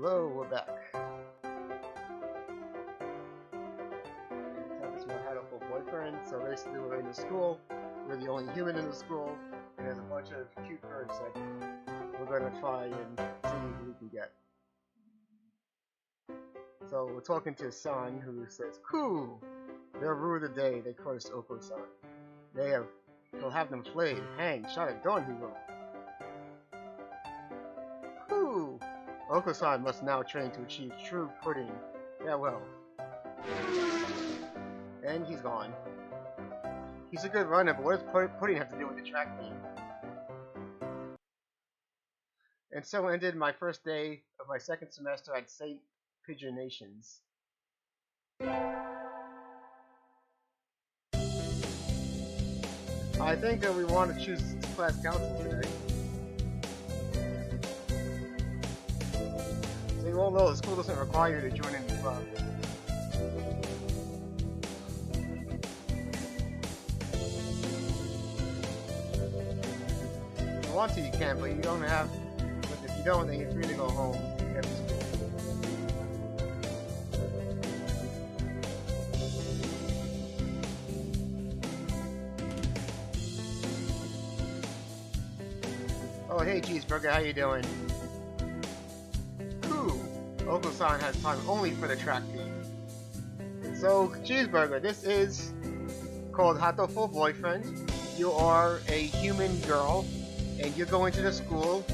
Hello, we're back. This is my Hatoful Boyfriend. So basically we're in the school, we're the only human in the school, and there's a bunch of cute birds that we're going to try and see who we can get. So we're talking to San, who says, "Cool! They'll rule the day," they curse Oko-san. He'll have them flayed, hanged, shot at dawn he will. Cool! Oko-san must now train to achieve true pudding. Farewell. And he's gone. He's a good runner, but what does pudding have to do with the track team? And so ended my first day of my second semester at St. PigeoNations. I think that we want to choose class council today. So you all know the school doesn't require you to join any club. If you want to, you can, but you don't have. But if you don't, then you're free to go home after school. Oh, hey, Cheeseburger, how you doing? Cool. Oko-san has time only for the track team. So, Cheeseburger, this is called Hatoful Boyfriend. You are a human girl, and you're going to the school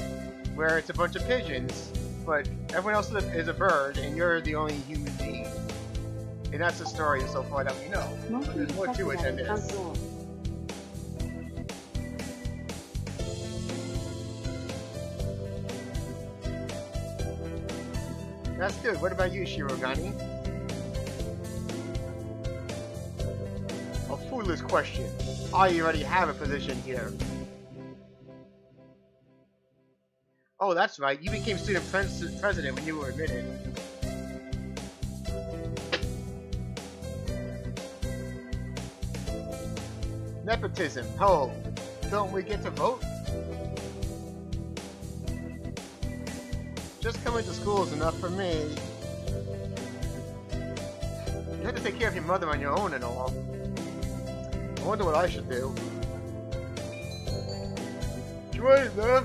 where it's a bunch of pigeons, but everyone else is a bird, and you're the only human being. And that's the story so far that we know. But there's more to it than this. That's good. What about you, Shirogane? A foolish question. I already have a position here. Oh, that's right. You became student president when you were admitted. Nepotism. Oh, don't we get to vote? Just coming to school is enough for me. You have to take care of your mother on your own and all. I wonder what I should do. Wait, man.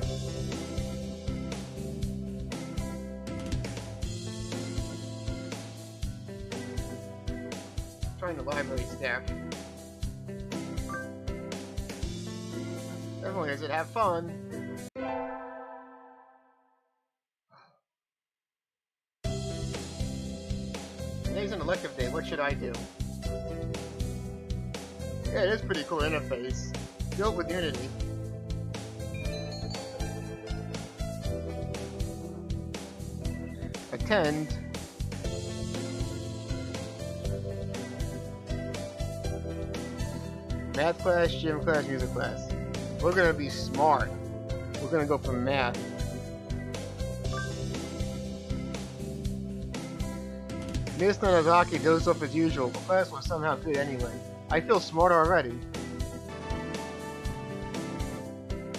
Trying the library staff. Everyone has it. Have fun. Today's an elective day. What should I do? Yeah, it is pretty cool interface. Built with Unity. Attend. Math class, gym class, music class. We're gonna be smart. We're gonna go for math. Miss Nanazaki dozed off as usual, but class was somehow good anyway. I feel smarter already.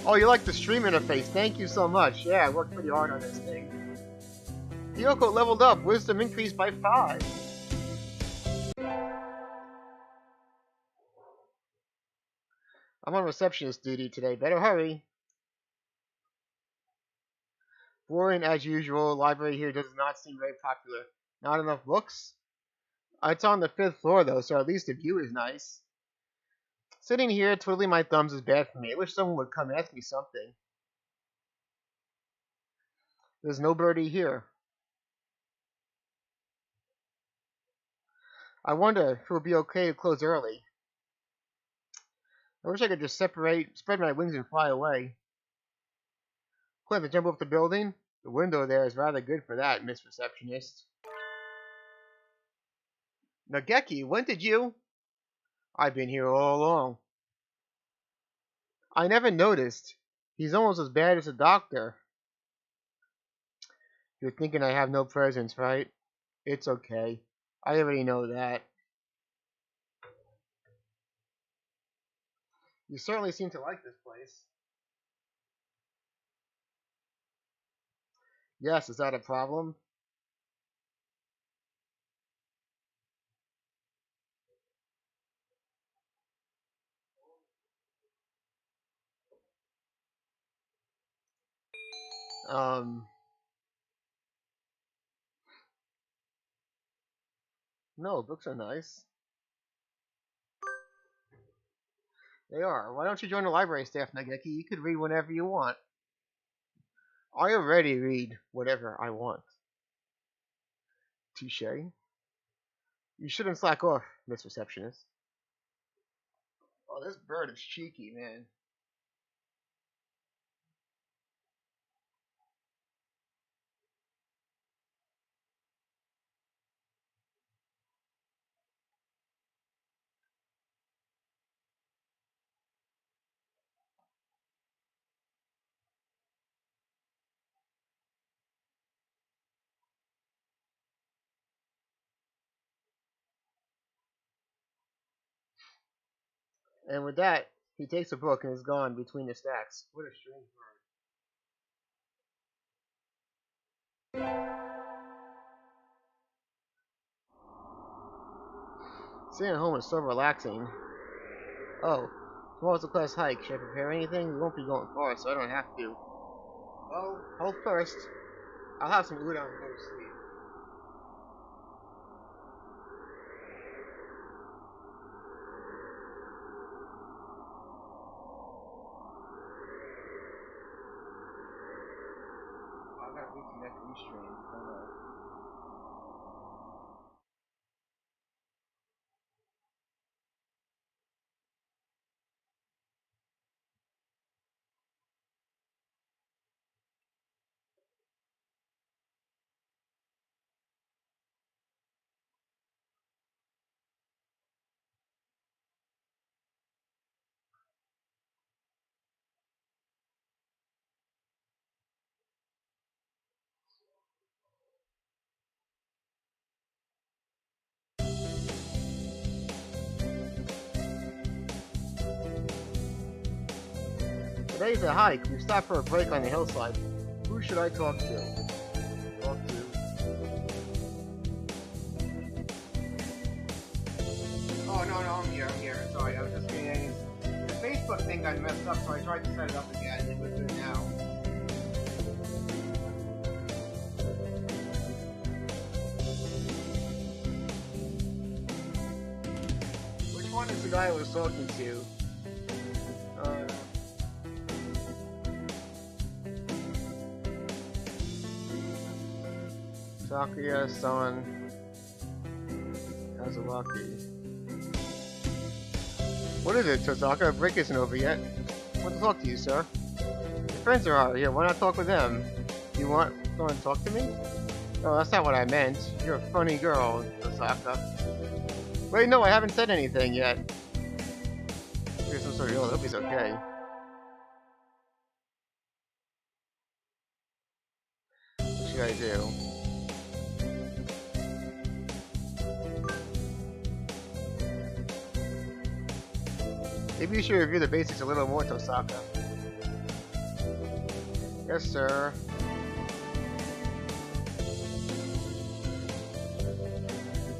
Oh, you like the stream interface. Thank you so much. Yeah, I worked pretty hard on this thing. Kyoko leveled up. Wisdom increased by 5. I'm on receptionist duty today. Better hurry. Boring as usual. Library here does not seem very popular. Not enough books? It's on the 5th floor though, so at least the view is nice. Sitting here twiddling my thumbs is bad for me. I wish someone would come ask me something. There's no birdie here. I wonder if it would be okay to close early. I wish I could just spread my wings and fly away. Plan to jump off the building? The window there is rather good for that, Miss Receptionist. Nageki, when did you? I've been here all along. I never noticed. He's almost as bad as a doctor. You're thinking I have no presence, right? It's okay. I already know that. You certainly seem to like this place. Yes, is that a problem? Um, no, books are nice. They are. Why don't you join the library staff, Nageki? You could read whenever you want. I already read whatever I want. Touche. You shouldn't slack off, Miss Receptionist. Oh, this bird is cheeky, man. And with that, he takes a book and is gone between the stacks. What a strange bird. Sitting at home is so relaxing. Oh, tomorrow's a class hike. Should I prepare anything? We won't be going far, so I don't have to. Well, hold first. I'll have some udon and go to sleep. Oh, I gotta reconnect the Restream. Hold on. Today's a hike. We stopped for a break on the hillside. Who should I talk to? Oh, no, I'm here. Sorry, I was just getting the Facebook thing got messed up, so I tried to set it up again. It was good now. Which one is the guy I was talking to? Sakuya-san Kazawaki. What is it, Tozaka? Break isn't over yet. I want to talk to you, sir. Your friends are out here. Why not talk with them? You want someone to talk to me? No, that's not what I meant. You're a funny girl, Tozaka. Wait, no, I haven't said anything yet. Here's some sort of ill. I hope he's okay. What should I do? Maybe you should review the basics a little more, Tosaka. Yes, sir.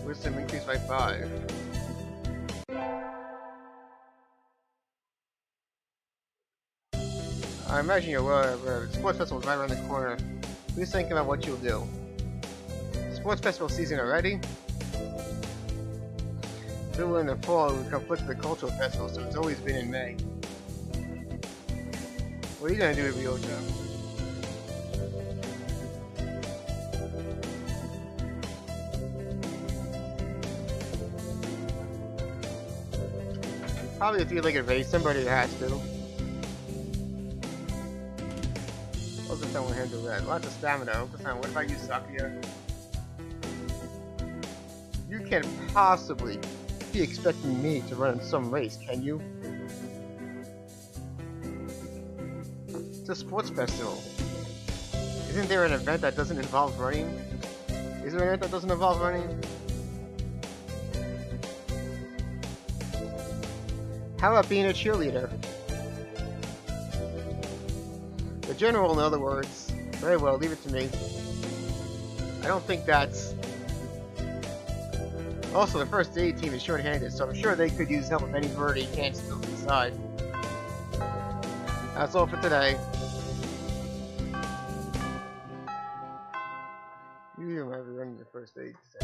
Wisdom increased by 5. I imagine you're aware the sports festival is right around the corner. Please think about what you'll do. Sports festival season already? Still in the fall, we conflict with the cultural festival, so it's always been in May. What are you gonna do with Ryoja? Probably a three-legged race, somebody has to. Oka-san will handle that. Lots of stamina. Oka-san, what about you, Sakuya? You can't possibly be expecting me to run some race, can you? It's a sports festival. Isn't there an event that doesn't involve running? Is there an event that doesn't involve running? How about being a cheerleader? The general, in other words. Very well, leave it to me. I don't think that's... Also, the first aid team is short-handed, so I'm sure they could use help if any birdie can't still decide. That's all for today. First aid set.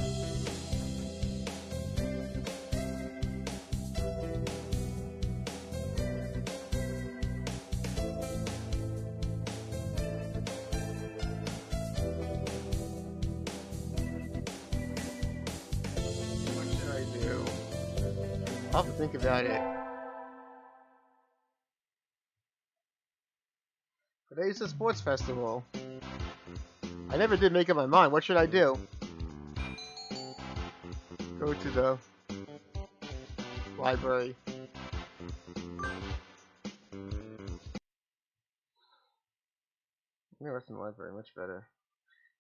What should I do? I'll have to think about it. Today's a sports festival. I never did make up my mind. What should I do? Go to the library. Yeah, that's in the library. Much better.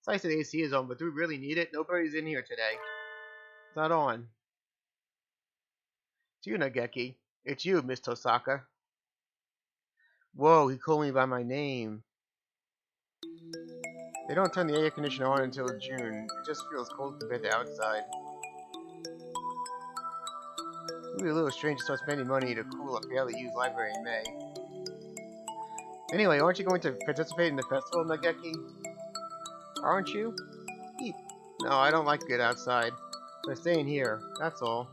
It's nice that AC is on, but do we really need it? Nobody's in here today. It's not on. It's you, Nageki. It's you, Miss Tosaka. Whoa, he called me by my name. They don't turn the air conditioner on until June. It just feels cold compared to outside. It would be a little strange to start spending money to cool a barely used library in May. Anyway, aren't you going to participate in the festival, Nageki? Aren't you? Eep. No, I don't like it outside. I'm staying here, that's all.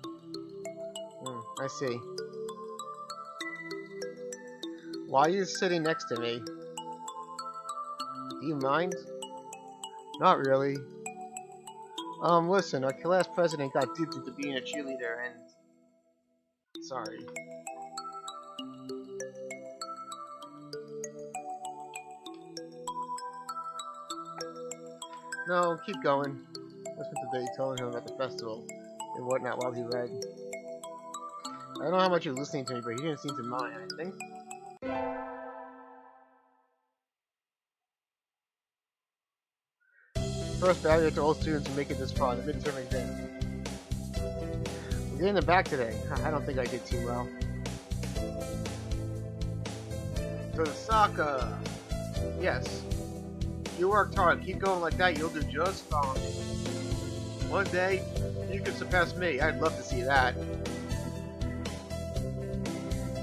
I see. Why are you sitting next to me? Do you mind? Not really. Listen, our class president got duped into being a cheerleader and... Sorry. No, keep going. I spent the day telling him about the festival and whatnot while he read. I don't know how much you're listening to me, but he didn't seem to mind, I think. First barrier to all students who make it this far, the midterm exam. We're getting them back today. I don't think I did too well. Tosaka! Yes. You worked hard. Keep going like that. You'll do just fine. One day, you can surpass me. I'd love to see that.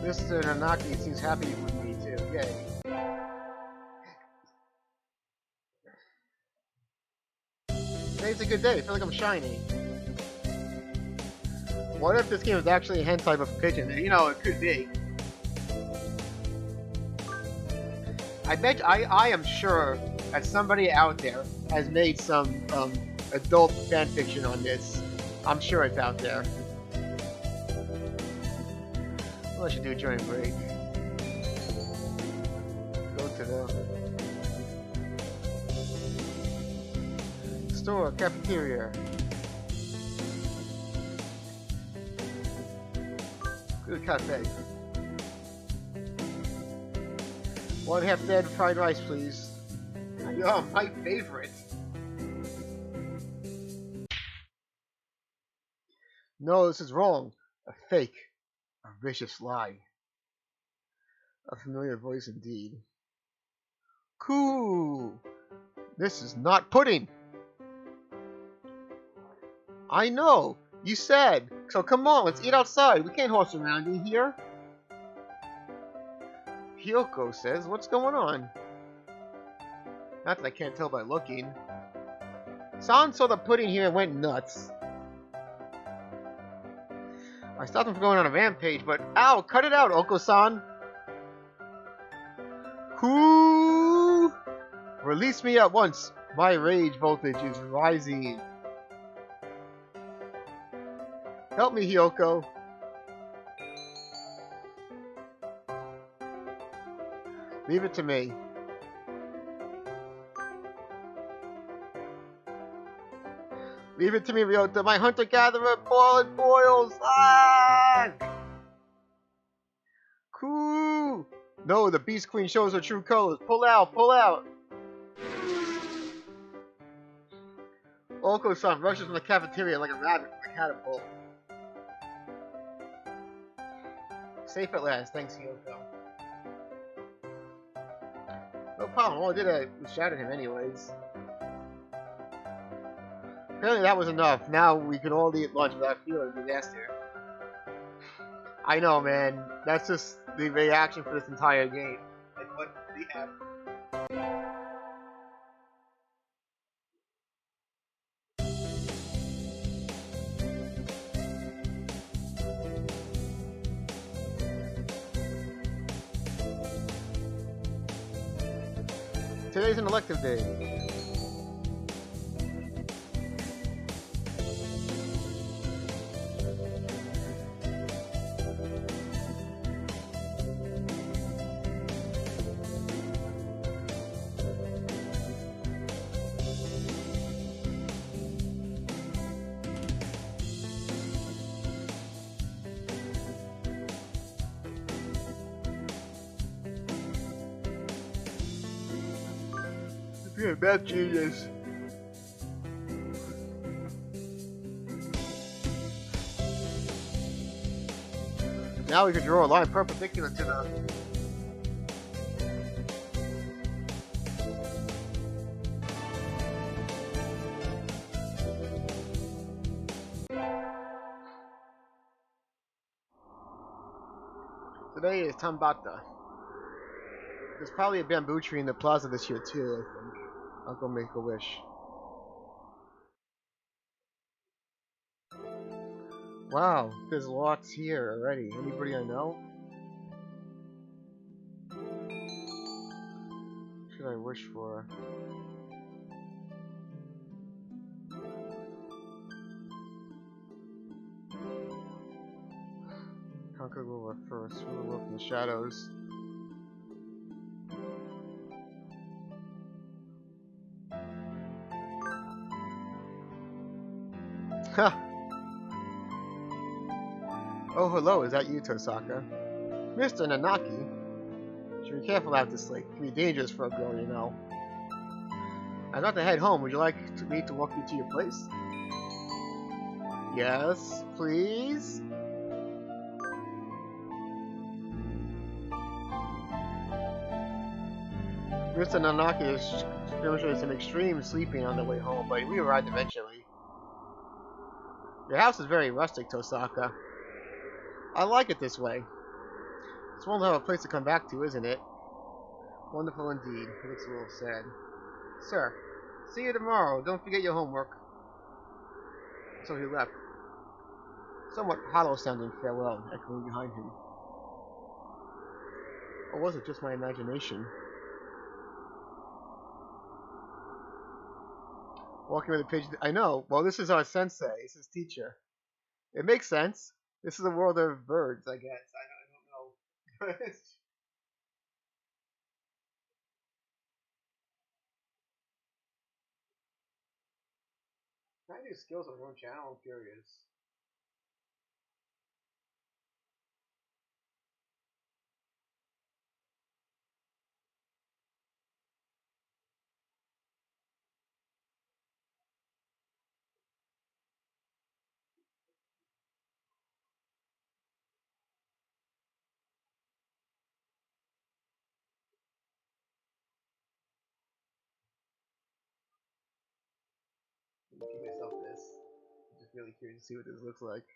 Mr. Nanaki seems happy with me too. Yay. Today's a good day. I feel like I'm shiny. What if this game is actually a hentai of a pigeon? You know, it could be. I am sure that somebody out there has made some adult fanfiction on this. I'm sure it's out there. What I should do during break? Go to the store, cafeteria. Good cafe. 1 half dead fried rice, please. Oh, my favorite. No, this is wrong. A fake. A vicious lie. A familiar voice indeed. Cool. This is not pudding. I know. You said. So come on, let's eat outside. We can't horse around in here. Hyoko says, what's going on? Not that I can't tell by looking. San saw the pudding here and went nuts. I stopped him from going on a rampage, but ow, cut it out, Oko-san. Cool. Release me at once. My rage voltage is rising. Help me, Hyoko. Leave it to me. Leave it to me, Ryota. My hunter-gatherer boils. Ah! Cool. No, the Beast Queen shows her true colors. Pull out, pull out. Oko-san rushes from the cafeteria like a rabbit from a catapult. Safe at last, thanks, Hyoko. No problem, all I did was shout at him anyways. Apparently that was enough. Now we can all eat lunch without feeling a disaster. I know, man. That's just the reaction for this entire game. Like, what did he have? Today's an elective day. You're a bad genius. Now we can draw a line perpendicular to the... Today is Tambata. There's probably a bamboo tree in the plaza this year too, I think. I'll go make a wish. Wow, there's lots here already. Anybody I know? What should I wish for? Conquer ruler first. Ruler from the shadows. Ha! Oh, hello, is that you, Tosaka? Mr. Nanaki? Should be careful out this lake. It can be dangerous for a girl, you know. I've got to head home. Would you like me to walk you to your place? Yes, please? Mr. Nanaki is demonstrating some extreme sleeping on the way home, but we arrived eventually. Your house is very rustic, Tosaka. I like it this way. It's one to have a place to come back to, isn't it? Wonderful indeed. He looks a little sad. Sir, see you tomorrow. Don't forget your homework. So he left. Somewhat hollow-sounding farewell echoing behind him. Or was it just my imagination? Walking with a pigeon. I know. Well, this is our sensei. This is teacher. It makes sense. This is a world of birds, I guess. I don't know. Can I do skills on your own channel? I'm curious. Let me give myself this. I'm just really curious to see what this looks like.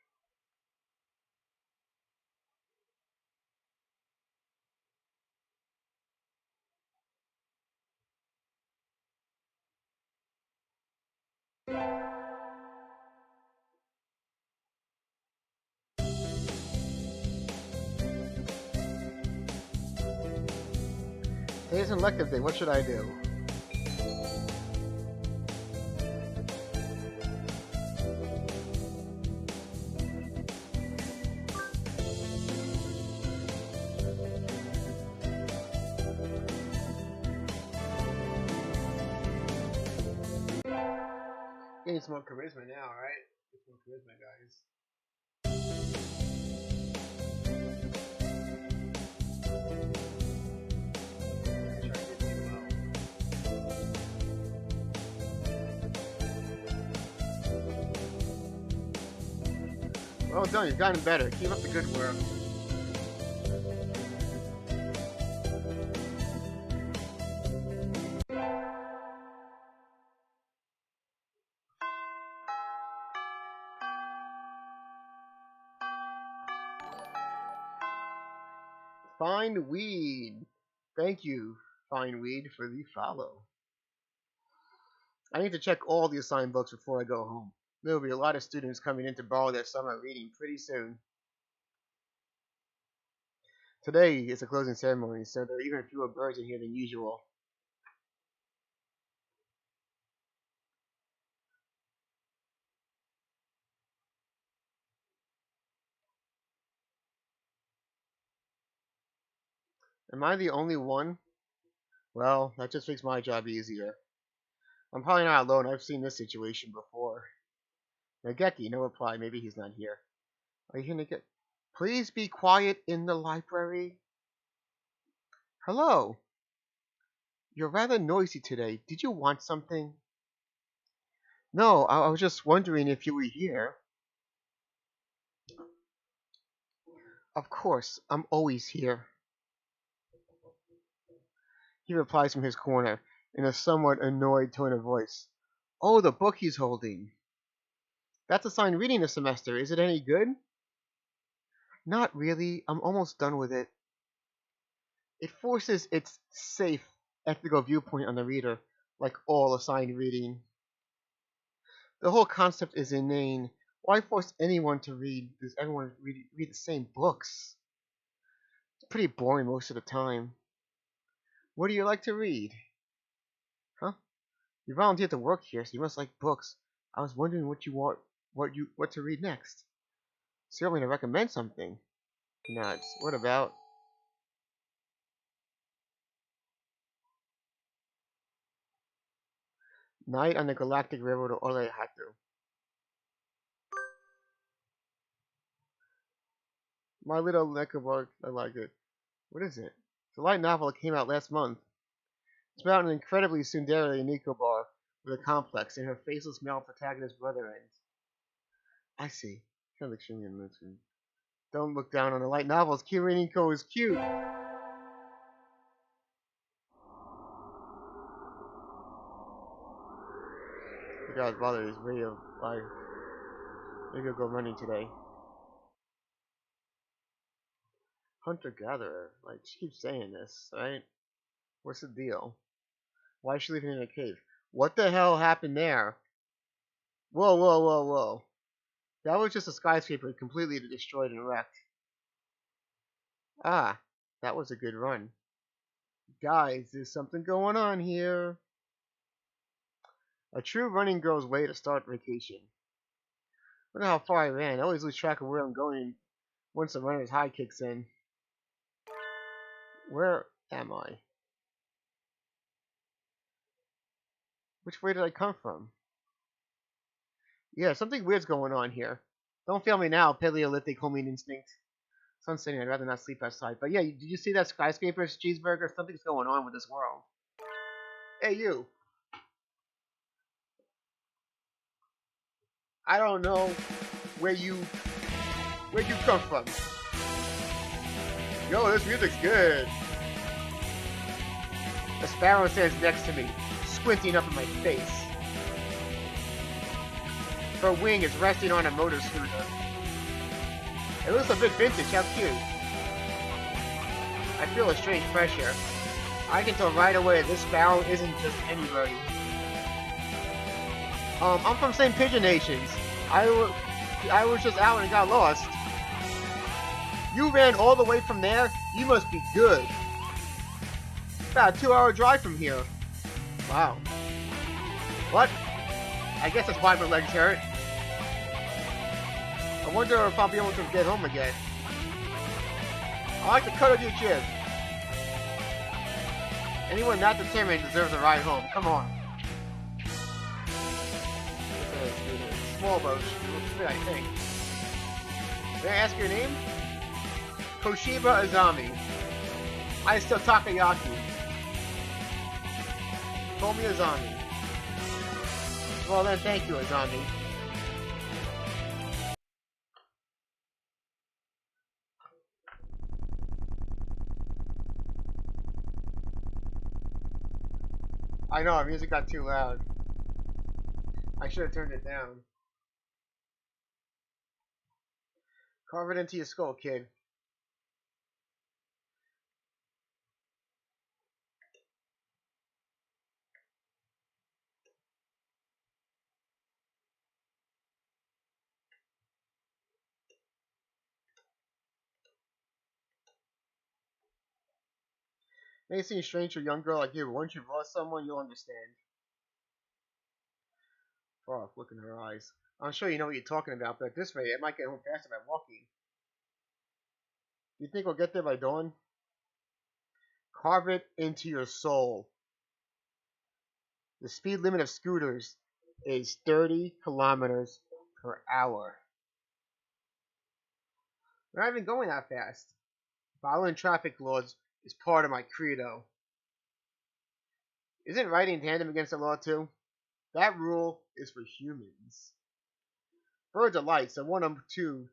Today's an elective day. What should I do? Getting some more charisma now, right? Get some more charisma, guys. I'm sure I did too well. Well done, you've gotten better. Keep up the good work. Fine Weed. Thank you, Fine Weed, for the follow. I need to check all the assigned books before I go home. There will be a lot of students coming in to borrow their summer reading pretty soon. Today is a closing ceremony, so there are even fewer birds in here than usual. Am I the only one? Well, that just makes my job easier. I'm probably not alone. I've seen this situation before. Nageki, no reply. Maybe he's not here. Are you here, Nageki? Please be quiet in the library. Hello. You're rather noisy today. Did you want something? No, I was just wondering if you were here. Of course, I'm always here. He replies from his corner in a somewhat annoyed tone of voice. Oh, the book he's holding. That's assigned reading this semester. Is it any good? Not really. I'm almost done with it. It forces its safe, ethical viewpoint on the reader, like all assigned reading. The whole concept is inane. Why force anyone to read? Does everyone read the same books? It's pretty boring most of the time. What do you like to read? Huh? You volunteered to work here, so you must like books. I was wondering what to read next. So you want me to recommend something? Nuts. What about Night on the Galactic Railroad to Olehatu? My Little Neckabug, I like it. What is it? It's a light novel that came out last month. It's about an incredibly tsundere Nicobar with a complex, and her faceless male protagonist brother ends. I see. Kind of extremely amusing. Don't look down on the light novels. Kiriniko is cute. The guy's bother is radio life. Maybe I'll go running today. Hunter gatherer. Like, she keeps saying this, right? What's the deal? Why is she living in a cave? What the hell happened there? Whoa, whoa, whoa, whoa. That was just a skyscraper completely destroyed and wrecked. Ah, that was a good run. Guys, there's something going on here. A true running girl's way to start vacation. Look how far I ran. I always lose track of where I'm going once the runner's high kicks in. Where am I? Which way did I come from? Yeah, something weird's going on here. Don't fail me now, Paleolithic homing instinct. Sun's setting, I'd rather not sleep outside. But yeah, did you see that skyscraper's cheeseburger? Something's going on with this world. Hey, you. I don't know where you come from. Yo, this music's good. A sparrow stands next to me, squinting up in my face. Her wing is resting on a motor scooter. It looks a bit vintage, how cute. I feel a strange pressure. I can tell right away this sparrow isn't just anybody. I'm from St. PigeoNation. I was just out and got lost. You ran all the way from there? You must be good. About a 2-hour drive from here. Wow. What? I guess that's why my legs hurt. I wonder if I'll be able to get home again. I like the cut of your jib. Anyone not determined deserves a ride home. Come on. Small boat. I think. May I ask your name? Koshiba Azami. I still Takayaki. Call me Azami. Well then, thank you, Azami. I know, our music got too loud. I should have turned it down. Carve it into your skull, kid. May seem strange to a young girl like you, but once you've lost someone, you'll understand. Far off, look in her eyes. I'm sure you know what you're talking about, but at this rate, I might get home faster by walking. Do you think we'll get there by dawn? Carve it into your soul. The speed limit of scooters is 30 kilometers per hour. We're not even going that fast. Following traffic laws is part of my credo. Isn't riding in tandem against the law too? That rule is for humans. Birds are light, so one of two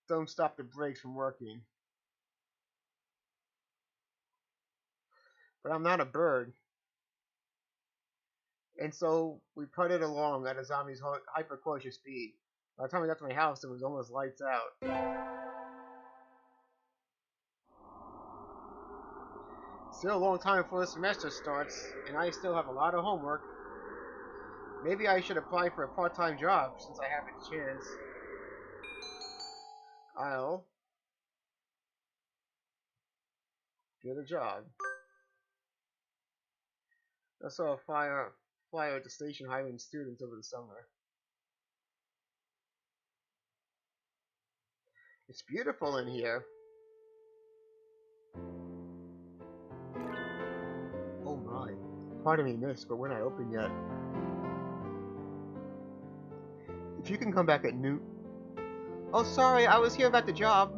don't stop the brakes from working. But I'm not a bird. And so we putted along at a zombie's hyper cautious speed. By the time we got to my house, it was almost lights out. Still a long time before the semester starts, and I still have a lot of homework. Maybe I should apply for a part-time job since I have a chance. I'll get a job. I saw a flyer at the station hiring students over the summer. It's beautiful in here. Oh my. Pardon me, miss, but we're not open yet. If you can come back at noon. Oh, sorry, I was here about the job.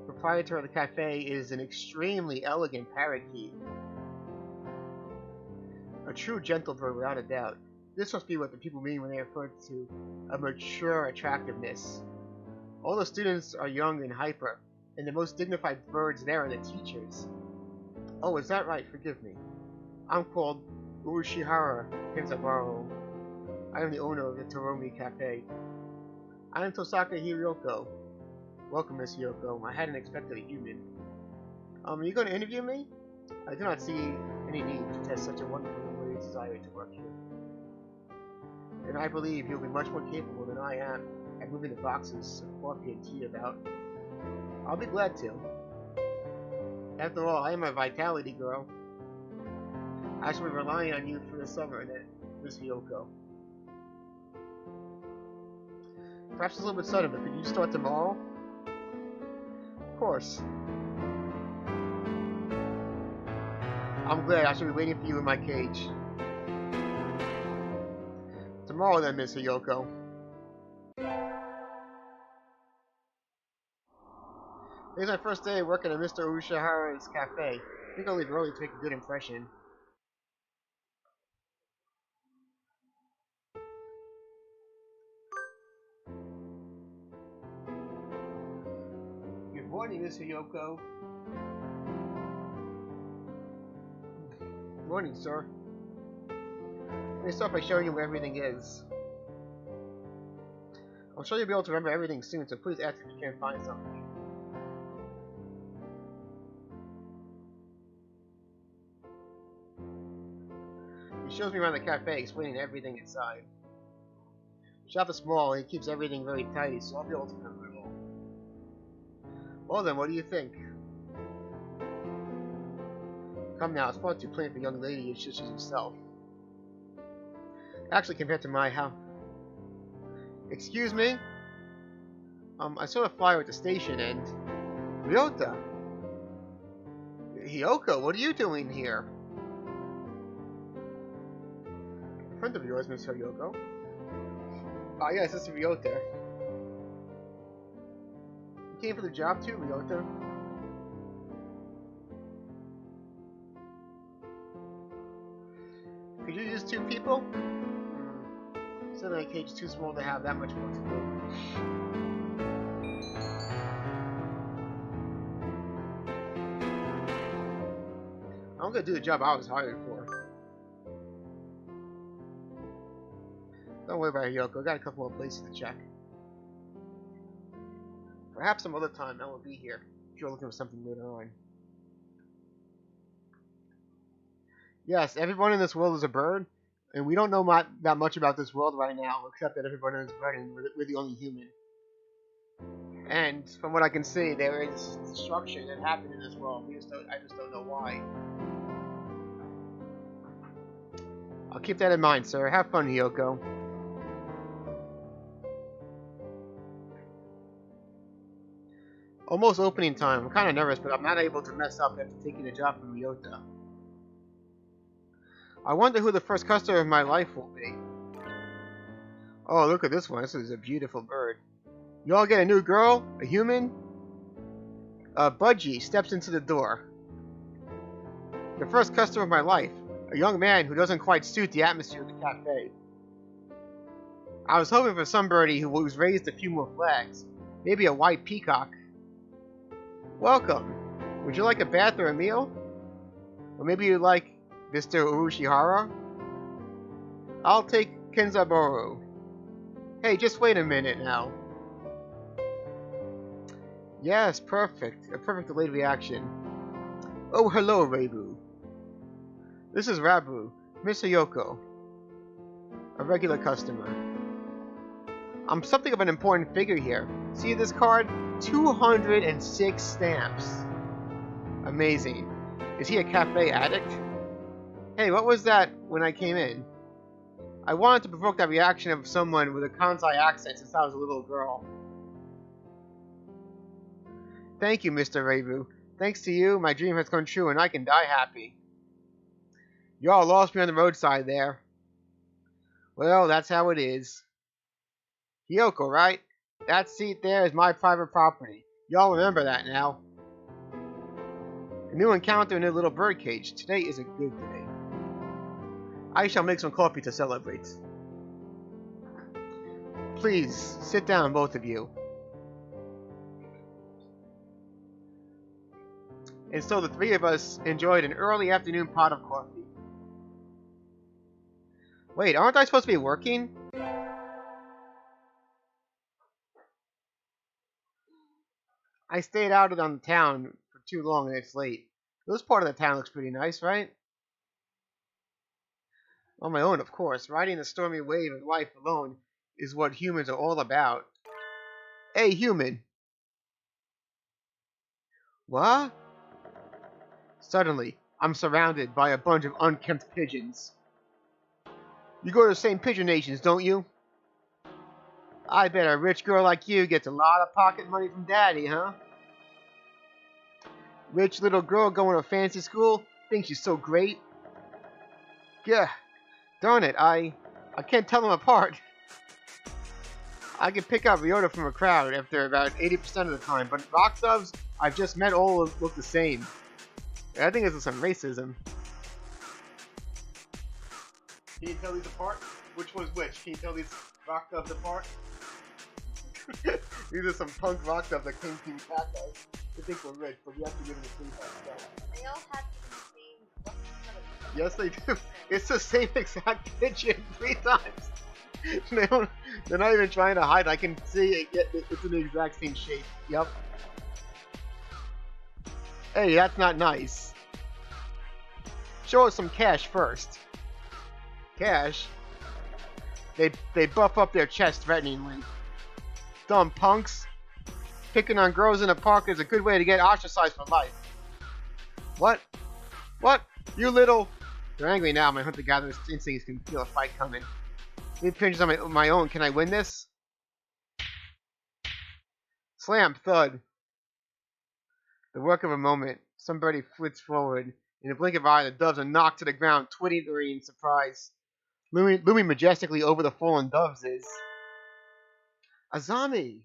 Proprietor of the cafe is an extremely elegant parakeet. A true gentle bird, without a doubt. This must be what the people mean when they refer to a mature attractiveness. All the students are young and hyper, and the most dignified birds there are the teachers. Oh, is that right? Forgive me. I'm called Urushihara Kenzaburo. I am the owner of the Toromi Cafe. I am Tosaka Hiroko. Welcome, Miss Hiroko. I hadn't expected a human. Are you going to interview me? I do not see any need to test such a wonderful young lady's desire to work here. And I believe you'll be much more capable than I am at moving the boxes of coffee and tea about. I'll be glad to. After all, I am a vitality girl. I shall be relying on you for the summer, then, Miss Hiroko. Perhaps it's a little bit sudden, but could you start tomorrow? Of course. I'm glad. I shall be waiting for you in my cage. Tomorrow then, Miss Hiroko. Today's my first day working at Mr. Urushihara's cafe. I think I'll leave early to make a good impression. Good morning, Miss Hiroko. Good morning, sir. Let me start by showing you where everything is. I'm sure you'll be able to remember everything soon, so please ask if you can't find something. He shows me around the cafe, explaining everything inside. The shop is small, and he keeps everything very tidy, so I'll be able to remember it all. Well then, what do you think? Come now, it's far too plain for a young lady as she's herself. Actually, compared to my house. Excuse me? I saw a flyer at the station and... Ryota! Hiyoko, what are you doing here? A friend of yours, Miss Hiyoko. Ah yes, this is Ryota. You came for the job too, Ryota? Could you use 2 people? So my cage is too small to have that much work to do. I'm gonna do the job I was hired for. Don't worry about it, Yoko. I got a couple more places to check. Perhaps some other time I will be here if you're looking for something later on. Yes, everyone in this world is a bird, and we don't know that much about this world right now, except that everyone is a bird and we're the only human. And from what I can see, there is destruction that happened in this world. I just don't know why. I'll keep that in mind, sir. Have fun, Hiyoko. Almost opening time. I'm kind of nervous, but I'm not able to mess up after taking the job from Ryota. I wonder who the first customer of my life will be. Oh, look at this one. This is a beautiful bird. You all get a new girl? A human? Budgie steps into the door. The first customer of my life. A young man who doesn't quite suit the atmosphere of the cafe. I was hoping for somebody who was raised a few more flags. Maybe a white peacock. Welcome. Would you like a bath or a meal? Or maybe you'd like Mr. Urushihara? I'll take Kenzaburo. Hey, just wait a minute now. Yes, perfect. A perfect delayed reaction. Oh, hello, Reibu. This is Rabu, Mr. Yoko. A regular customer. I'm something of an important figure here. See this card? 206 stamps. Amazing. Is he a cafe addict? Hey, what was that when I came in? I wanted to provoke that reaction of someone with a Kansai accent since I was a little girl. Thank you, Mr. Reibu. Thanks to you, my dream has come true and I can die happy. Y'all lost me on the roadside there. Well, that's how it is. Kyoko, right? That seat there is my private property. Y'all remember that now. A new encounter in a little birdcage. Today is a good day. I shall make some coffee to celebrate. Please, sit down, both of you. And so the three of us enjoyed an early afternoon pot of coffee. Wait, aren't I supposed to be working? I stayed out on the town for too long and it's late. This part of the town looks pretty nice, right? On my own, of course. Riding the stormy wave of life alone is what humans are all about. Hey, human! What? Suddenly, I'm surrounded by a bunch of unkempt pigeons. You go to the same PigeoNations, don't you? I bet a rich girl like you gets a lot of pocket money from daddy, huh? Rich little girl going to fancy school? Thinks she's so great? Yeah, darn it, I can't tell them apart. I can pick out Ryota from a crowd after about 80% of the time, but rock doves I've just met all look the same. I think this is some racism. Can you tell these apart? Which one's which? Can you tell these rock doves apart? These are some punk rock doves that came from cacti. They think we're rich, but we have to give them the same kind of stuff. They all have the same color. Yes, they do. It's the same exact pigeon 3 times. They're not even trying to hide. I can see it. It's in the exact same shape. Yep. Hey, that's not nice. Show us some cash first. Cash? They buff up their chest threateningly. Dumb punks. Picking on girls in a park is a good way to get ostracized for life. What? What? You little... They're angry now. My hunter-gatherer instincts can feel a fight coming. Need pigeons on my own. Can I win this? Slam, thud. The work of a moment. Somebody flits forward. In a blink of an eye, the doves are knocked to the ground, twittering in surprise. Looming majestically over the fallen doves is... Azami!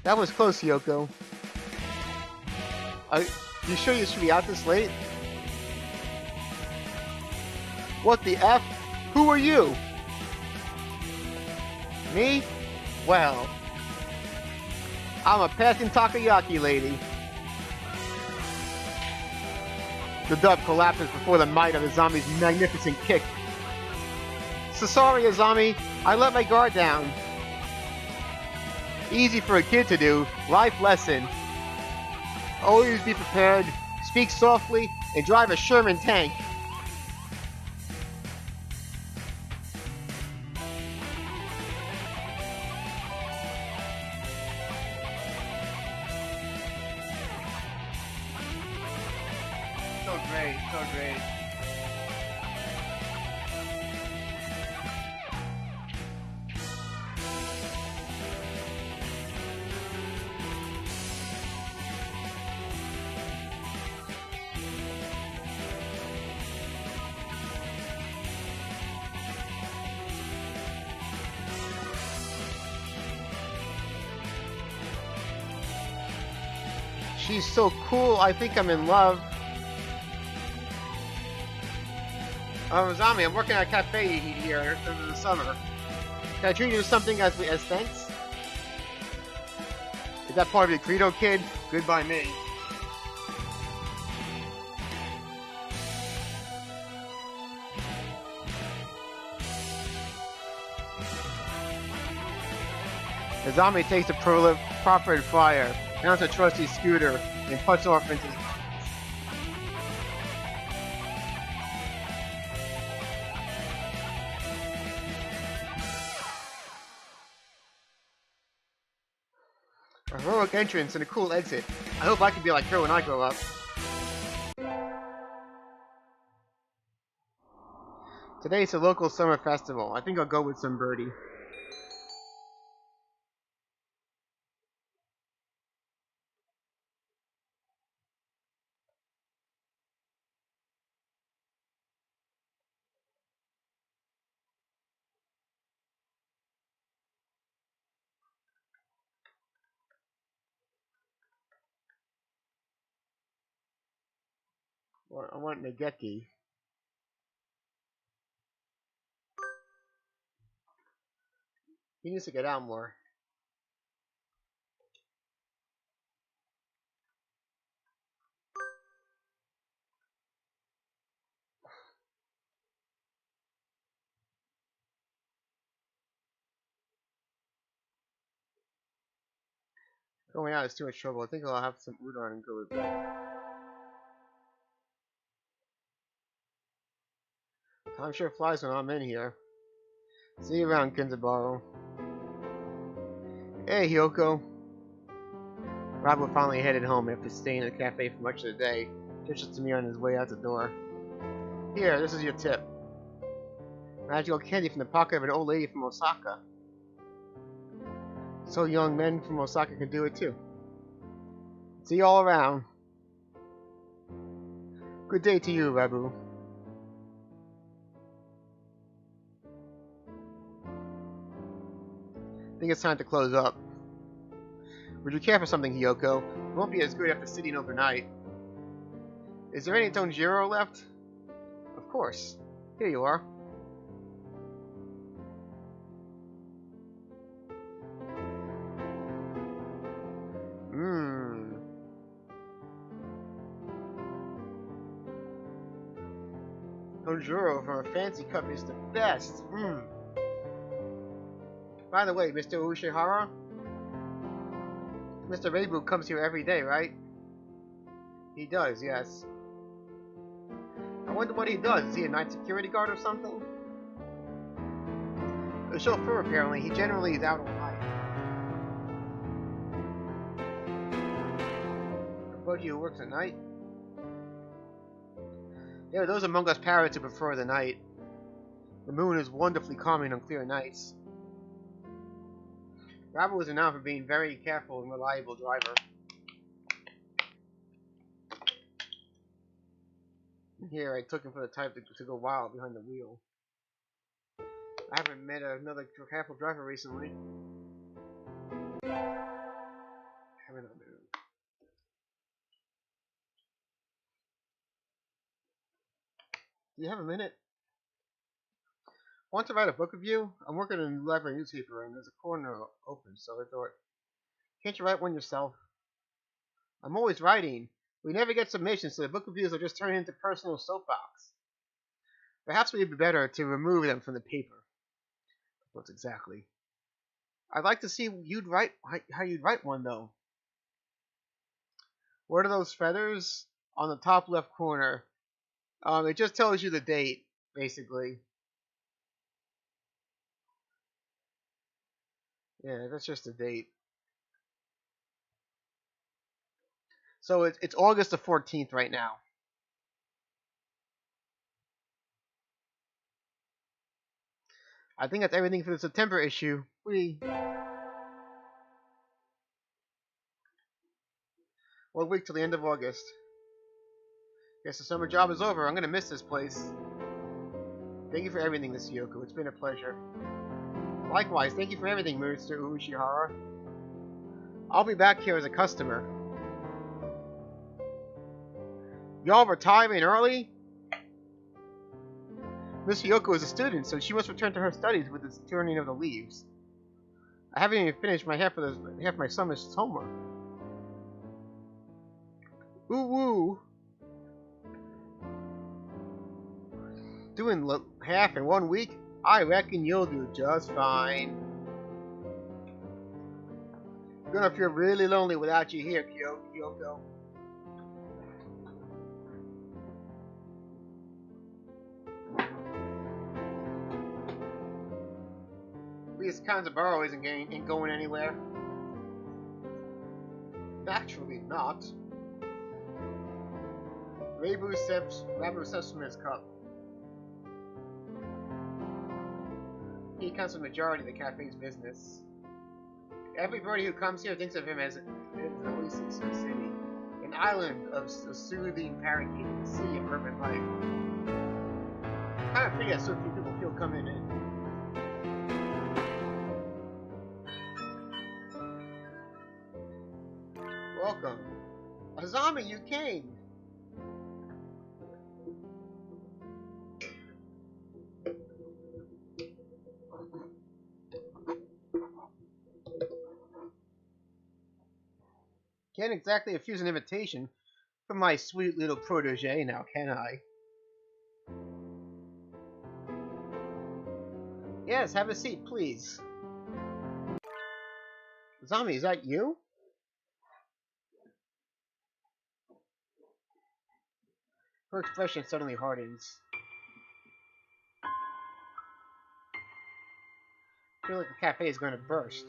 That was close, Yoko. You sure you should be out this late? What the F? Who are you? Me? Well, I'm a passing takoyaki lady. The dove collapses before the might of Azami's magnificent kick. So sorry, Azami. I let my guard down. Easy for a kid to do. Life lesson. Always be prepared, speak softly, and drive a Sherman tank. So great, so great. She's so cool. I think I'm in love. Zami, I'm working at a cafe here in the summer. Can I treat you to something as thanks? Is that part of your credo, kid? Goodbye, me. Azami takes the proffered flyer, mounts a trusty scooter, and puts off into the a heroic entrance and a cool exit. I hope I can be like her when I grow up. Today's a local summer festival. I think I'll go with some birdie. I want Nageki. He needs to get out more. Going out is too much trouble. I think I'll have some udon and go with bed. Time sure flies when I'm in here. See you around, Kenzabaro. Hey, Hyoko. Rob finally headed home after staying at the cafe for much of the day. Gestures to me on his way out the door. Here, this is your tip. Magical candy from the pocket of an old lady from Osaka. So young men from Osaka can do it too. See you all around. Good day to you, Rabu. I think it's time to close up. Would you care for something, Hyoko? It won't be as good after sitting overnight. Is there any Tonjiro left? Of course. Here you are. Tonjiro from a fancy cup is the best. By the way, Mr. Ushihara, Mr. Reibu comes here every day, right? He does, yes. I wonder what he does. Is he a night security guard or something? A chauffeur, apparently. He generally is out all night. A budgie who works at night? There are those among us parrots who prefer the night. The moon is wonderfully calming on clear nights. Rabu is renowned for being a very careful and reliable driver. Here, I took him for the type to go wild behind the wheel. I haven't met another careful driver recently. Do you have a minute? Want to write a book review? I'm working in a library newspaper and there's a corner open, so I thought, can't you write one yourself? I'm always writing. We never get submissions, so the book reviews will just turn into personal soapbox. Perhaps it would be better to remove them from the paper. What's exactly? I'd like to see how you'd write one, though. What are those feathers on the top left corner? It just tells you the date, basically. Yeah, that's just the date. So it's August the 14th right now. I think that's everything for the September issue. 1 week till the end of August. Guess the summer job is over. I'm gonna miss this place. Thank you for everything, Miss Yoko. It's been a pleasure. Likewise, thank you for everything, Mr. Ushihara. I'll be back here as a customer. Y'all retiring early? Miss Yoko is a student, so she must return to her studies with the turning of the leaves. I haven't even finished my half my summer's homework. Ooh woo! Doing half in 1 week? I reckon you'll do just fine. Gonna feel really lonely without you here, Kyoko. These kinds of burrow ain't going anywhere. Naturally not. Rabu accepts from his cup. He accounts for the majority of the cafe's business. Everybody who comes here thinks of him as an oasis in the city, an island of soothing parakeet, a sea of urban life. Kind of pity that so few people feel coming in. Welcome. Azami, you came! Can't exactly refuse an invitation from my sweet little protege, now can I? Yes, have a seat, please. Azami, is that you? Her expression suddenly hardens. I feel like the cafe is going to burst.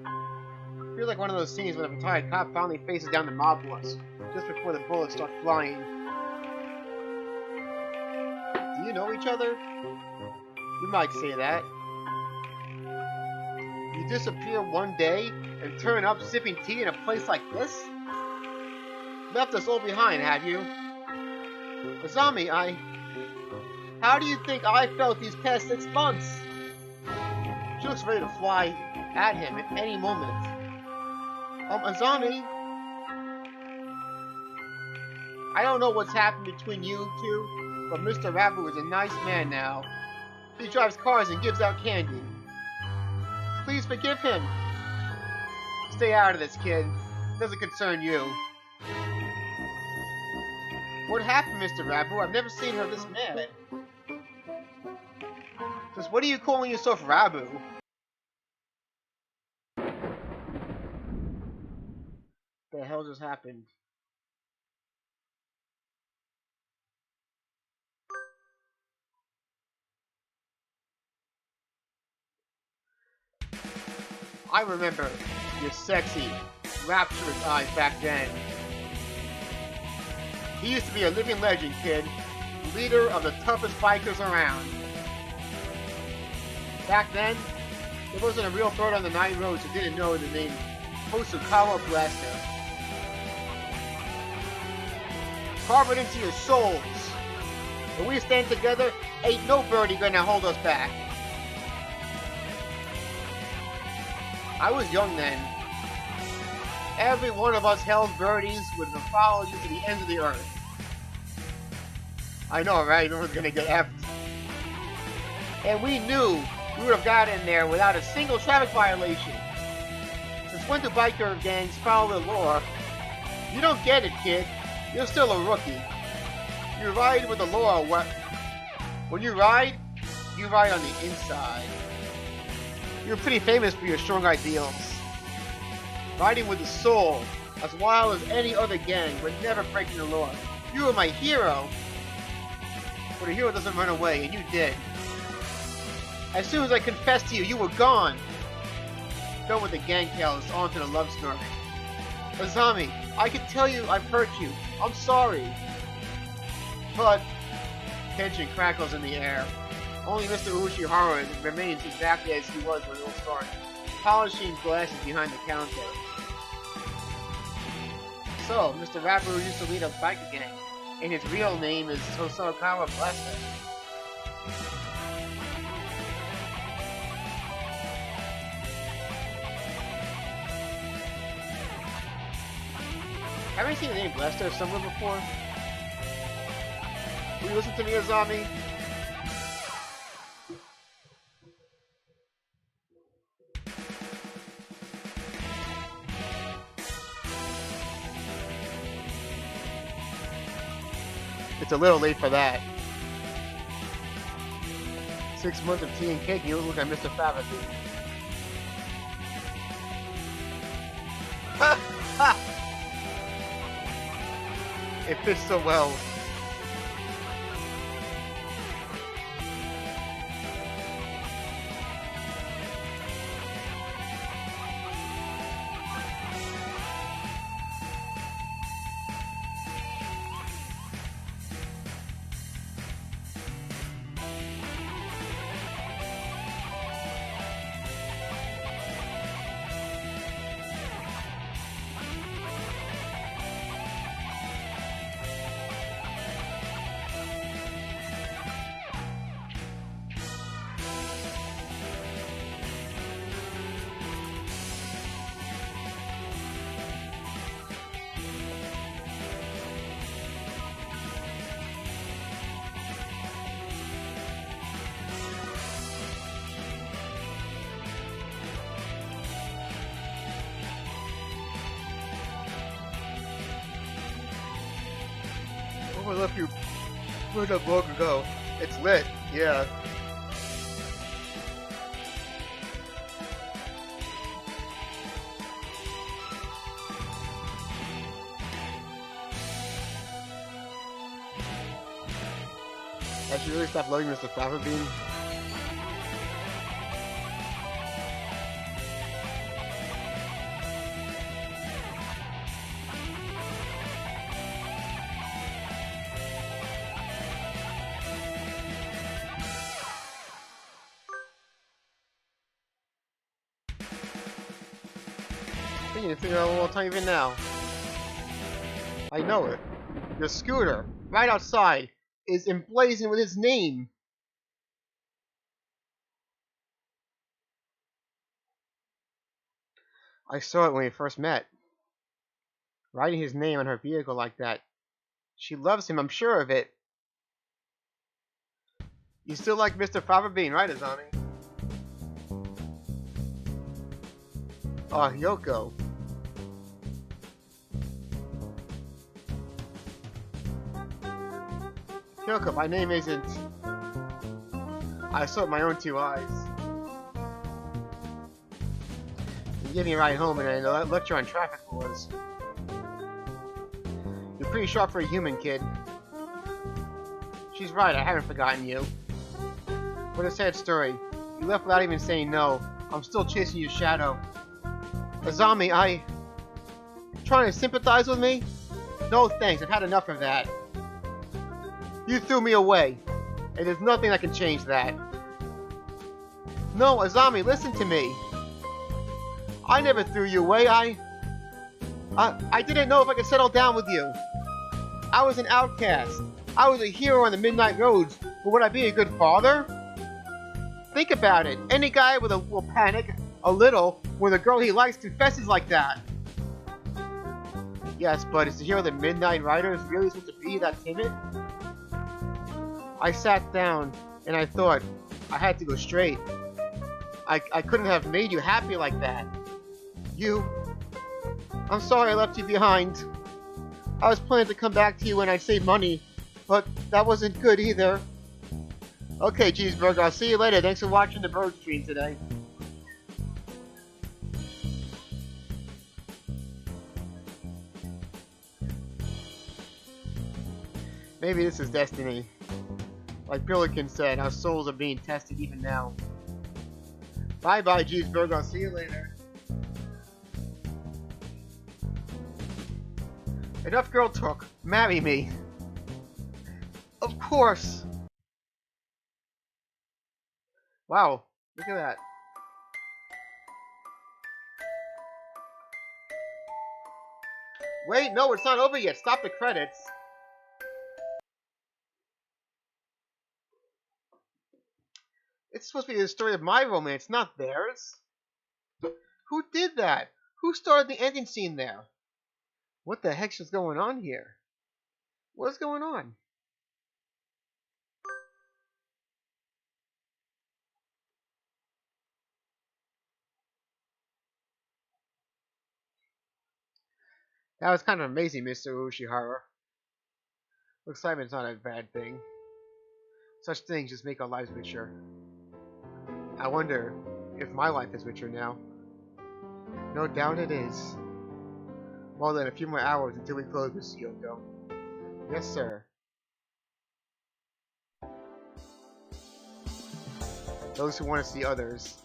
I feel like one of those scenes when a retired cop finally faces down the mob boss, just before the bullets start flying. Do you know each other? You might say that. You disappear one day and turn up sipping tea in a place like this? Left us all behind, have you? Azami, how do you think I felt these past 6 months? She looks ready to fly at him at any moment. Azami, I don't know what's happened between you two, but Mr. Rabu is a nice man now. He drives cars and gives out candy. Please forgive him. Stay out of this, kid. It doesn't concern you. What happened, Mr. Rabu? I've never seen her this mad. Just what are you calling yourself Rabu? The hell just happened? I remember your sexy, rapturous eyes back then. He used to be a living legend, kid. Leader of the toughest bikers around. Back then, there wasn't a real bird on the 9 roads who didn't know the name Hosokawa Blaster. Carve it into your souls. When we stand together, ain't no birdie gonna hold us back. I was young then. Every one of us held birdies would have followed you to the ends of the earth. I know, right? Everyone's gonna get effed. And we knew we would have gotten there without a single traffic violation. Since when do biker gangs follow the law? You don't get it, kid. You're still a rookie. You ride with the law. When you ride on the inside. You're pretty famous for your strong ideals. Riding with the soul, as wild as any other gang, but never breaking the law. You were my hero. But a hero doesn't run away, and you did. As soon as I confessed to you, you were gone. Done with the gang tales, on to the love story. Azami, I can tell you I've hurt you. I'm sorry. But tension crackles in the air. Only Mr. Ushihara remains exactly as he was when it all started, polishing glasses behind the counter. So, Mr. Rabu used to lead a biker gang, and his real name is Hosokawa Blaster. Haven't you seen the name Lester somewhere before? Will you listen to me, Azami? It's a little late for that. 6 months of tea and cake, and you look like Mr. Favity. It fits so well. What if you where'd the Moka go? It's lit, yeah. I should really stop loving Mr. Flapper Bean. You can figure out one more time even now. I know it. Your scooter, right outside, is emblazoned with his name. I saw it when we first met. Writing his name on her vehicle like that. She loves him, I'm sure of it. You still like Mr. Flapper Bean, right, Azami? Oh, Yoko. Yoko, my name isn't... I saw it with my own two eyes. You gave me a ride home and a lecture on traffic laws. You're pretty sharp for a human, kid. She's right, I haven't forgotten you. What a sad story. You left without even saying no. I'm still chasing your shadow. Azami, trying to sympathize with me? No thanks, I've had enough of that. You threw me away, and there's nothing that can change that. No, Azami, listen to me. I never threw you away, I didn't know if I could settle down with you. I was an outcast. I was a hero on the midnight roads, but would I be a good father? Think about it. Any guy with will panic a little when the girl he likes confesses like that. Yes, but is the hero of the Midnight Riders really supposed to be that timid? I sat down and I thought I had to go straight. I couldn't have made you happy like that. I'm sorry I left you behind. I was planning to come back to you when I saved money, but that wasn't good either. Okay, Cheeseburger, I'll see you later. Thanks for watching the bird stream today. Maybe this is destiny. Like Billiken said, our souls are being tested even now. Bye-bye, Cheeseburger. I'll see you later. Enough girl talk. Marry me. Of course. Wow, look at that. Wait, no, it's not over yet. Stop the credits. It's supposed to be the story of my romance, not theirs. Who did that? Who started the ending scene there? What the heck's just going on here? What's going on? That was kind of amazing, Mr. Ushihara. Excitement's not a bad thing. Such things just make our lives richer. I wonder if my life is richer now. No doubt it is. Well then, a few more hours until we close, Mr. Yoko. Yes, sir. Those who want to see others.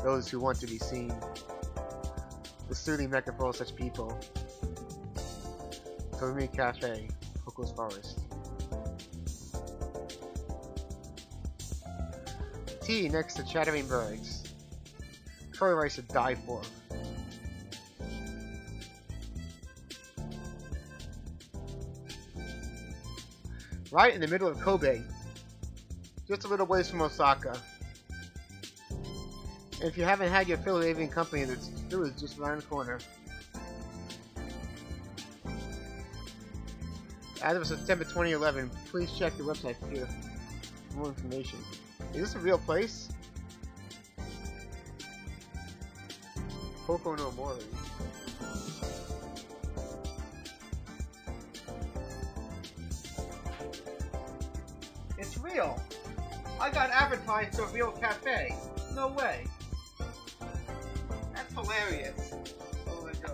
Those who want to be seen. The soothing mecca for all such people. Tomi Cafe, Hoko's Forest. Tea next to chattering birds. Curry rice to die for. Right in the middle of Kobe. Just a little ways from Osaka. And if you haven't had your fill of avian company, the food is just around the corner. As of September 2011, please check the website for more information. Is this a real place? Koko no Mori. It's real! I got advertised to a real cafe. No way. That's hilarious. Oh my god.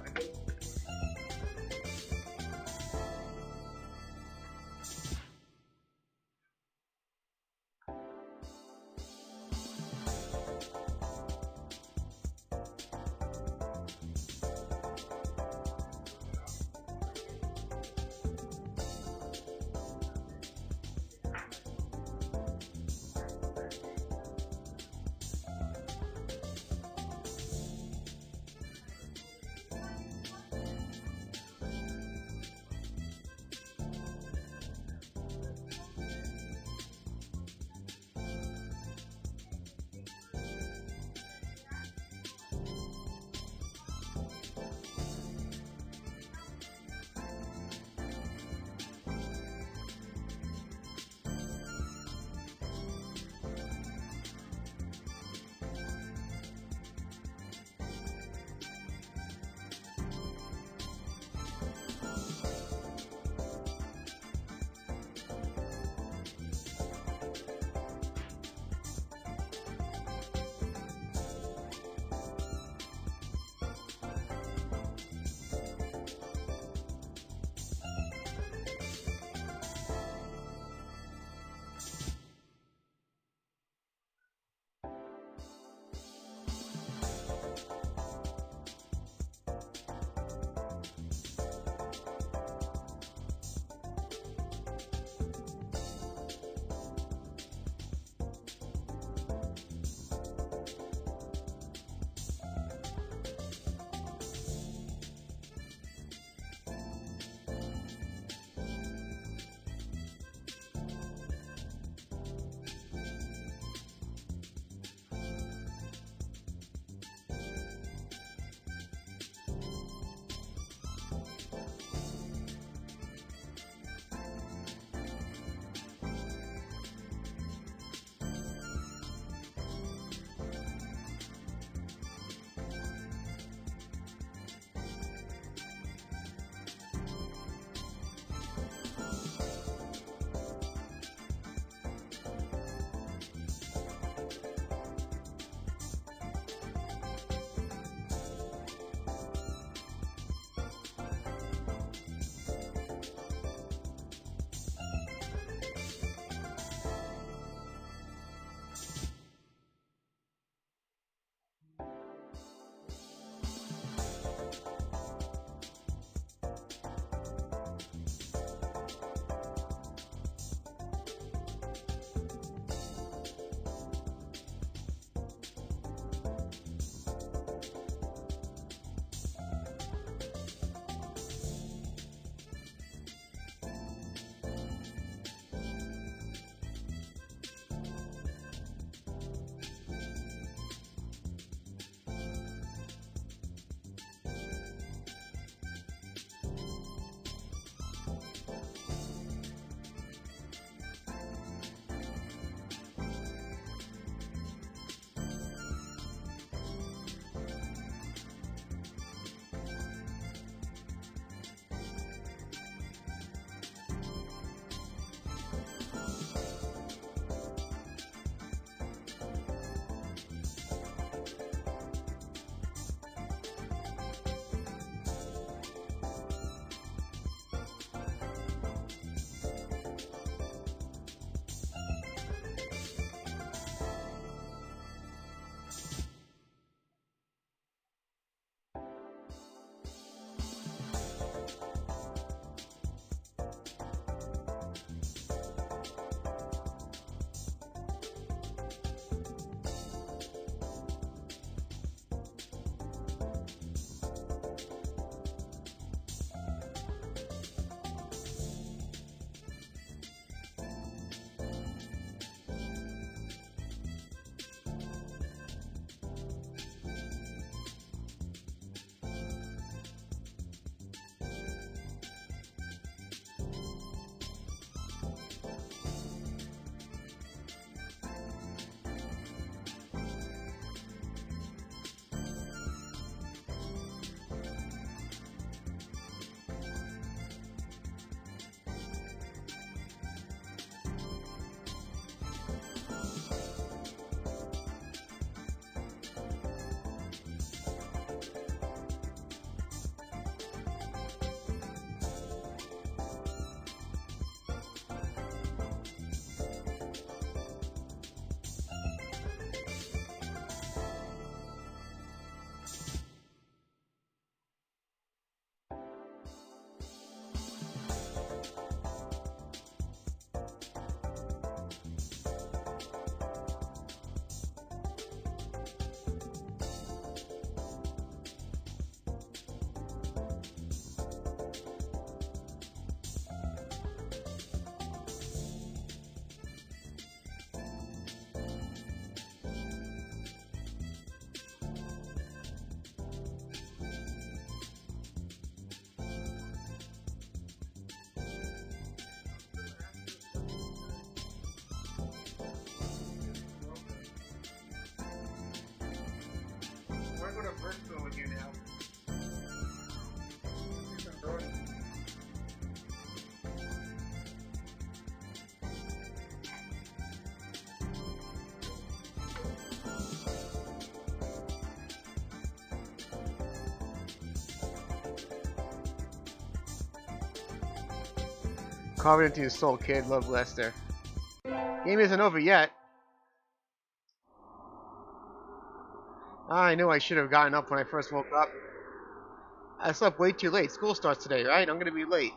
Carve it into your soul, kid. Love, Lester. Game isn't over yet. I knew I should have gotten up when I first woke up. I slept way too late. School starts today, right? I'm gonna be late.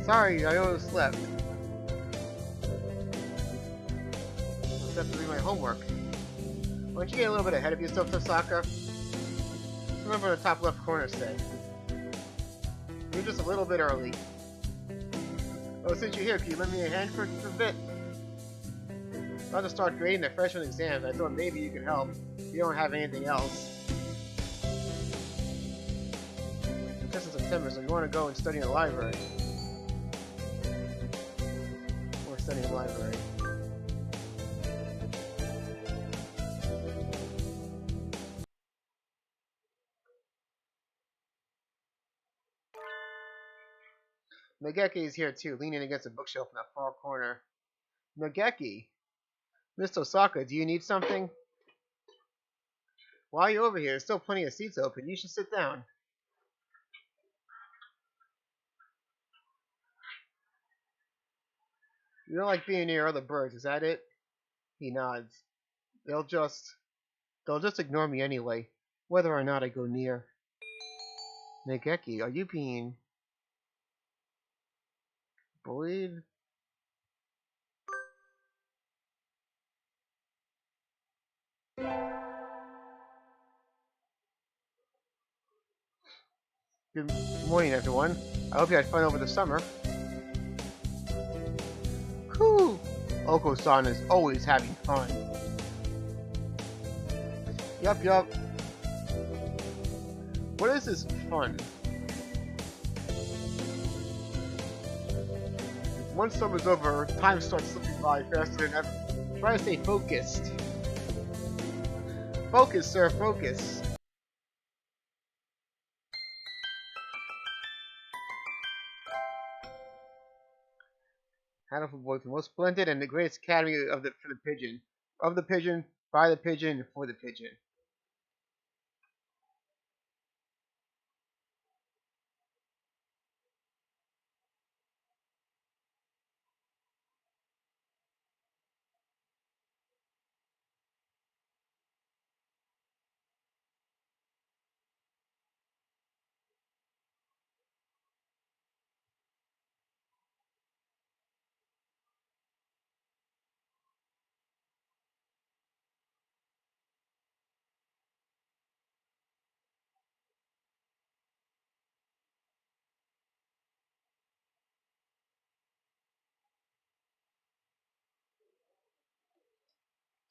Sorry, I overslept. I'll have to do my homework. Why don't you get a little bit ahead of yourself, Tosaka? Remember the top left corner say. You're just a little bit early. Oh, since you're here, can you lend me a hand for a bit? I'm about to start grading the freshman exams. I thought maybe you could help if you don't have anything else. It's in September, so you want to go and study in the library. Or study in the library. Megeki is here too, leaning against a bookshelf in that far corner. Megeki! Miss Osaka, do you need something? While you're over here, there's still plenty of seats open. You should sit down. You don't like being near other birds, is that it? He nods. They'll just ignore me anyway, whether or not I go near. Megeki, are you being bullied? Good morning, everyone. I hope you had fun over the summer. Whew! Oko-san is always having fun. Yup. What is this fun? Once summer's over, time starts slipping by faster than ever. Try to stay focused. Focus, sir, focus. Hatoful Boyfriend, most splendid and the greatest academy of for the pigeon. Of the pigeon, by the pigeon, for the pigeon.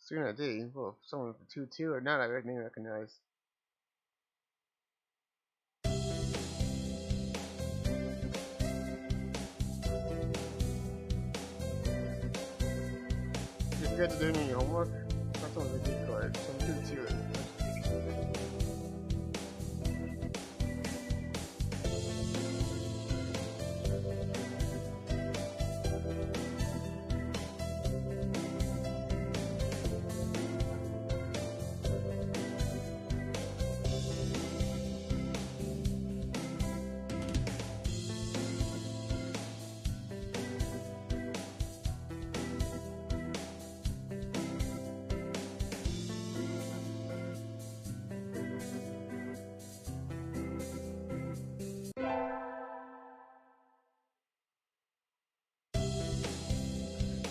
Serena D. Well, someone with a 2-2 or not, I didn't recognize. forget to do any homework? That's on the good card. So I'm good too.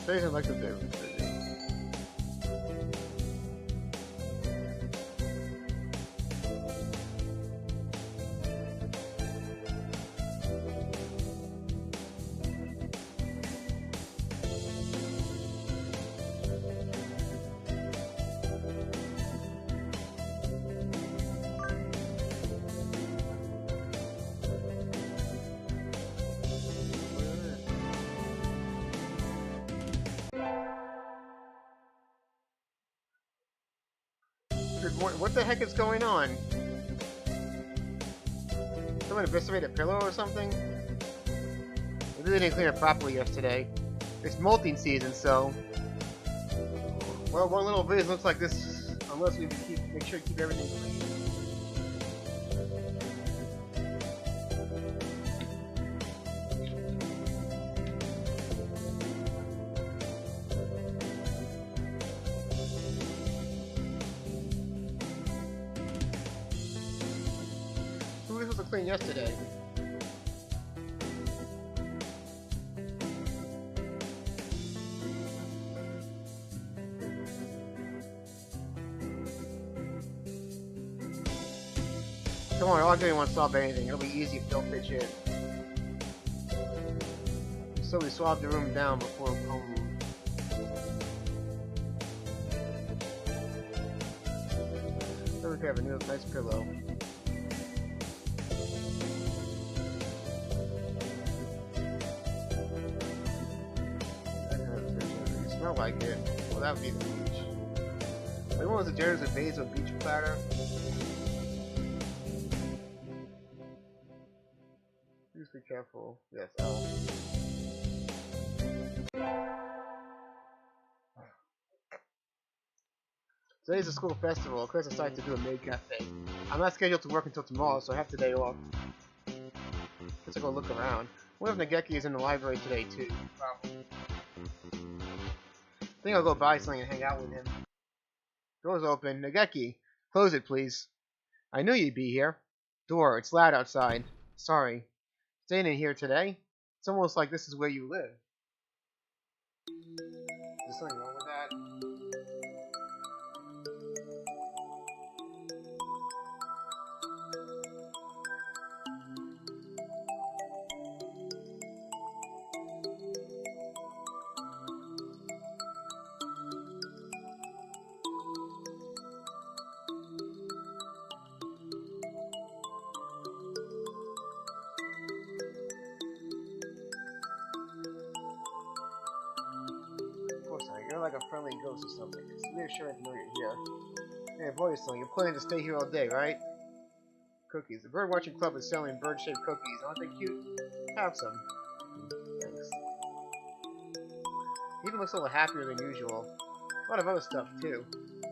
Today's like the favorite video. What the heck is going on? Someone eviscerated a pillow or something? Maybe they didn't clean it properly yesterday. It's molting season, so... Well, one little vase looks like this unless we make sure to keep everything clean. Who was supposed to clean yesterday? Come on, all day won't solve anything. It'll be easy if they'll pitch in. So we swabbed the room down before home move. So we could have a new nice pillow. You smell like it. Well, that would be the beach. Like one was the jars of basil beach platter. Please be careful. Yes, L. Today's a school festival. Chris decided to do a maid cafe. I'm not scheduled to work until tomorrow, so I have today off. Let's go look around. One of Nageki is in the library today too. Wow. I think I'll go buy something and hang out with him. Door's open. Nageki, close it, please. I knew you'd be here. Door, it's loud outside. Sorry. Staying in here today? It's almost like this is where you live. Is something wrong with that? You're like a friendly ghost or something. It's reassuring to know you're here. Hey, boy, son, you're planning to stay here all day, right? Cookies. The bird watching club is selling bird-shaped cookies. Aren't they cute? Have some. Thanks. He even looks a little happier than usual. A lot of other stuff, too.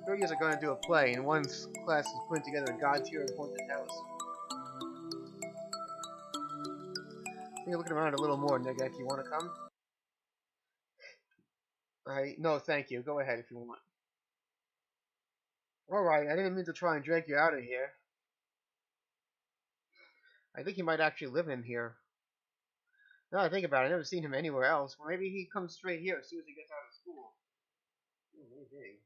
3 years are going to do a play, and one class is putting together a god-tier and haunted house. I think you're looking around a little more, Nigga, if you want to come. Alright, no, thank you. Go ahead if you want. Alright, I didn't mean to try and drag you out of here. I think he might actually live in here. Now that I think about it, I've never seen him anywhere else. Well, maybe he comes straight here as soon as he gets out of school. Maybe.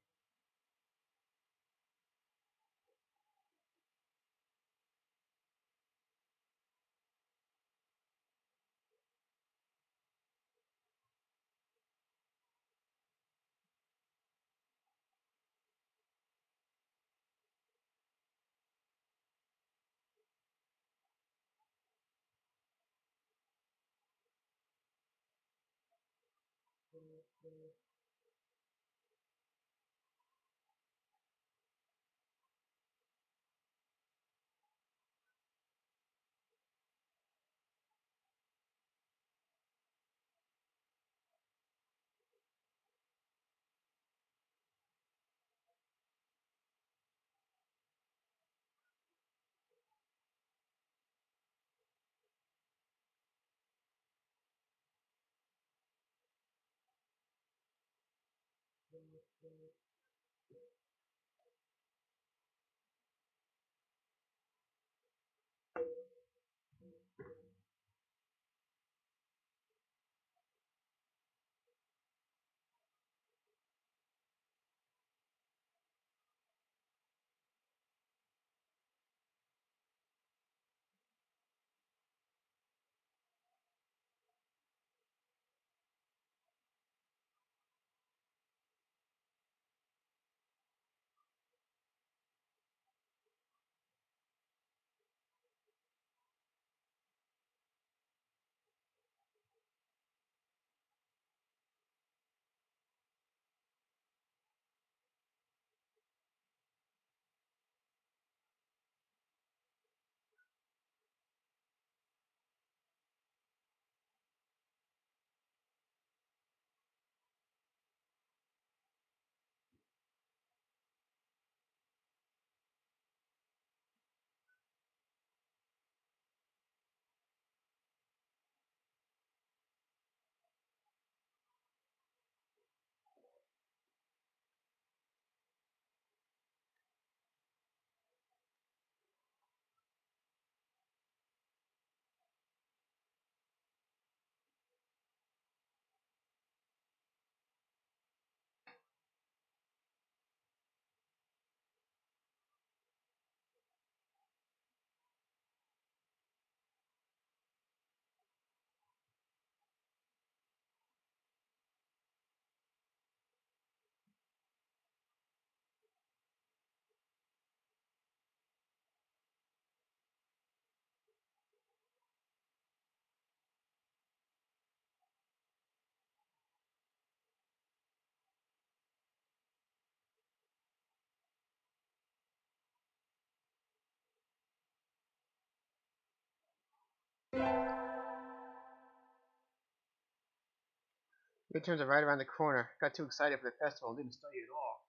Midterms are right around the corner. Got too excited for the festival and didn't study at all.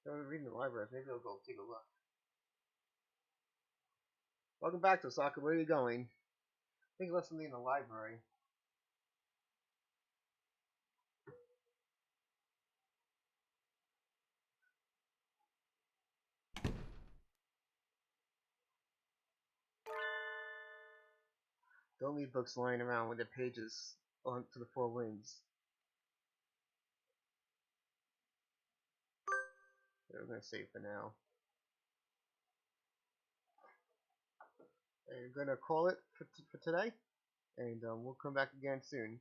So I'm reading the library. Maybe I'll go take a look. Welcome back to Osaka. Where are you going? I think I left something in the library. Don't leave books lying around with their pages on to the four winds. We're gonna save for now. And we're gonna call it for today, and we'll come back again soon.